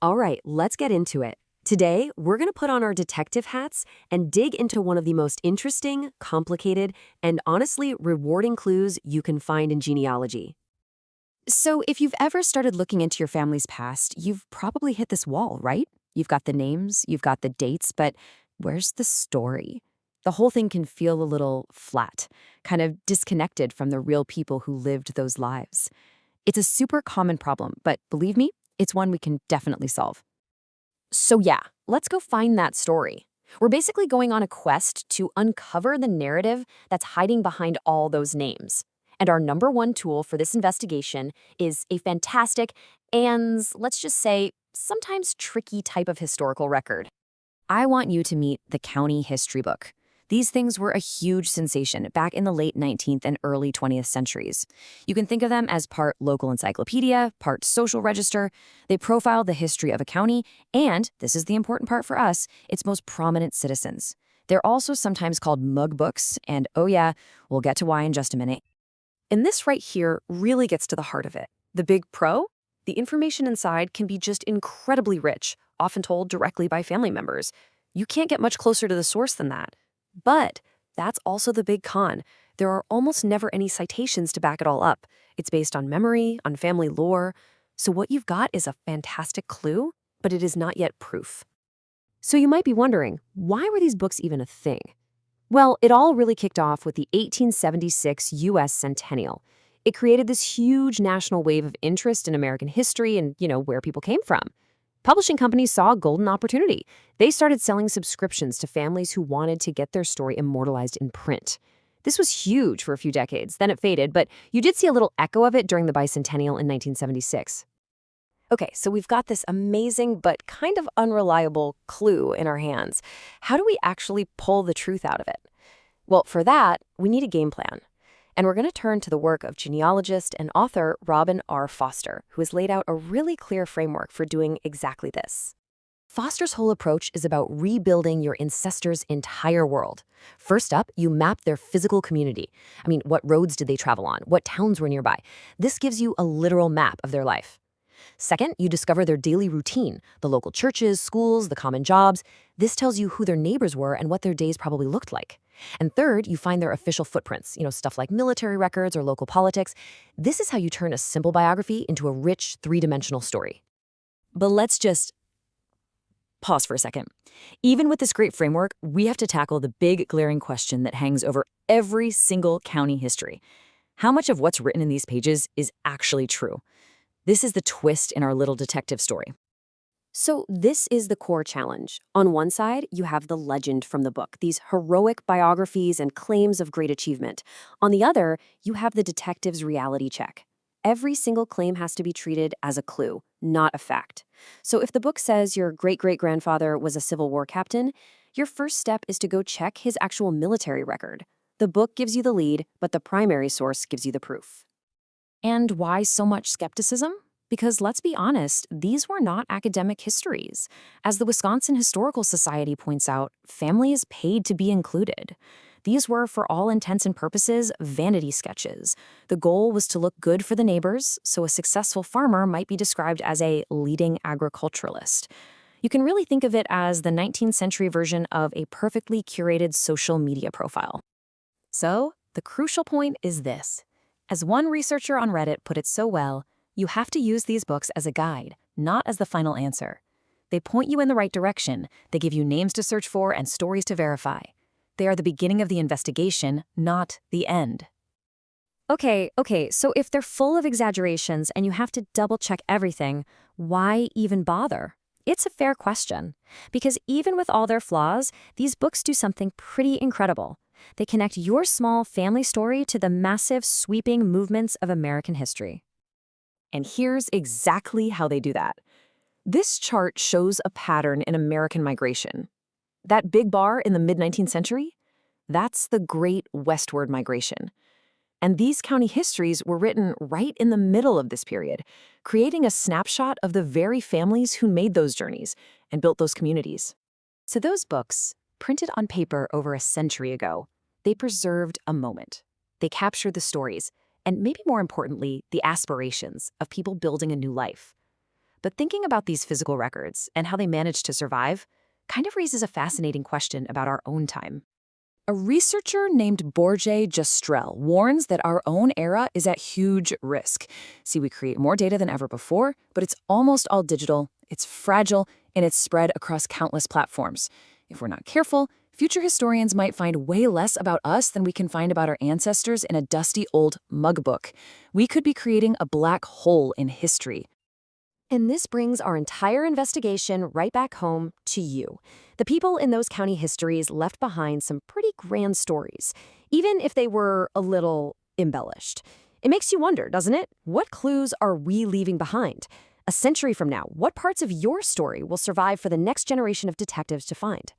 All right, let's get into it. Today, we're going to put on our detective hats and dig into one of the most interesting, complicated, and honestly rewarding clues you can find in genealogy. So, if you've ever started looking into your family's past, you've probably hit this wall, right? You've got the names, you've got the dates, but where's the story? The whole thing can feel a little flat, kind of disconnected from the real people who lived those lives. It's a super common problem, but believe me, it's one we can definitely solve. So, yeah, let's go find that story. We're basically going on a quest to uncover the narrative that's hiding behind all those names. And our number one tool for this investigation is a fantastic and, let's just say, sometimes tricky type of historical record. I want you to meet the county history book. These things were a huge sensation back in the late 19th and early 20th centuries. You can think of them as part local encyclopedia, part social register. They profile the history of a county and, this is the important part for us, its most prominent citizens. They're also sometimes called mug books, and oh yeah, we'll get to why in just a minute. And this right here really gets to the heart of it. The big pro? The information inside can be just incredibly rich, often told directly by family members. You can't get much closer to the source than that. But that's also the big con. There are almost never any citations to back it all up. It's based on memory, on family lore. So what you've got is a fantastic clue, but it is not yet proof. So you might be wondering, why were these books even a thing? Well, it all really kicked off with the 1876 U.S. Centennial. It created this huge national wave of interest in American history and, where people came from. Publishing companies saw a golden opportunity. They started selling subscriptions to families who wanted to get their story immortalized in print. This was huge for a few decades, then it faded, but you did see a little echo of it during the bicentennial in 1976. Okay, so we've got this amazing but kind of unreliable clue in our hands. How do we actually pull the truth out of it? Well, for that, we need a game plan. And we're going to turn to the work of genealogist and author Robin R. Foster, who has laid out a really clear framework for doing exactly this. Foster's whole approach is about rebuilding your ancestors' entire world. First up, you map their physical community. What roads did they travel on? What towns were nearby? This gives you a literal map of their life. Second, you discover their daily routine, the local churches, schools, the common jobs. This tells you who their neighbors were and what their days probably looked like. And third, you find their official footprints, stuff like military records or local politics. This is how you turn a simple biography into a rich, three-dimensional story. But let's just pause for a second. Even with this great framework, we have to tackle the big, glaring question that hangs over every single county history. How much of what's written in these pages is actually true? This is the twist in our little detective story. So this is the core challenge. On one side, you have the legend from the book, these heroic biographies and claims of great achievement. On the other, you have the detective's reality check. Every single claim has to be treated as a clue, not a fact. So if the book says your great-great-grandfather was a Civil War captain, your first step is to go check his actual military record. The book gives you the lead, but the primary source gives you the proof. And why so much skepticism? Because let's be honest, these were not academic histories. As the Wisconsin Historical Society points out, family is paid to be included. These were, for all intents and purposes, vanity sketches. The goal was to look good for the neighbors, so a successful farmer might be described as a leading agriculturalist. You can really think of it as the 19th century version of a perfectly curated social media profile. So, the crucial point is this. As one researcher on Reddit put it so well, you have to use these books as a guide, not as the final answer. They point you in the right direction. They give you names to search for and stories to verify. They are the beginning of the investigation, not the end. Okay, so if they're full of exaggerations and you have to double-check everything, why even bother? It's a fair question. Because even with all their flaws, these books do something pretty incredible. They connect your small family story to the massive, sweeping movements of American history. And here's exactly how they do that. This chart shows a pattern in American migration. That big bar in the mid-19th century? That's the Great Westward Migration. And these county histories were written right in the middle of this period, creating a snapshot of the very families who made those journeys and built those communities. So those books, printed on paper over a century ago, they preserved a moment. They captured the stories, and maybe more importantly, the aspirations of people building a new life. But thinking about these physical records and how they managed to survive kind of raises a fascinating question about our own time. A researcher named Borje Jastrel warns that our own era is at huge risk. See, we create more data than ever before, but it's almost all digital, it's fragile, and it's spread across countless platforms. If we're not careful, future historians might find way less about us than we can find about our ancestors in a dusty old mug book. We could be creating a black hole in history. And this brings our entire investigation right back home to you. The people in those county histories left behind some pretty grand stories, even if they were a little embellished. It makes you wonder, doesn't it? What clues are we leaving behind? A century from now, what parts of your story will survive for the next generation of detectives to find?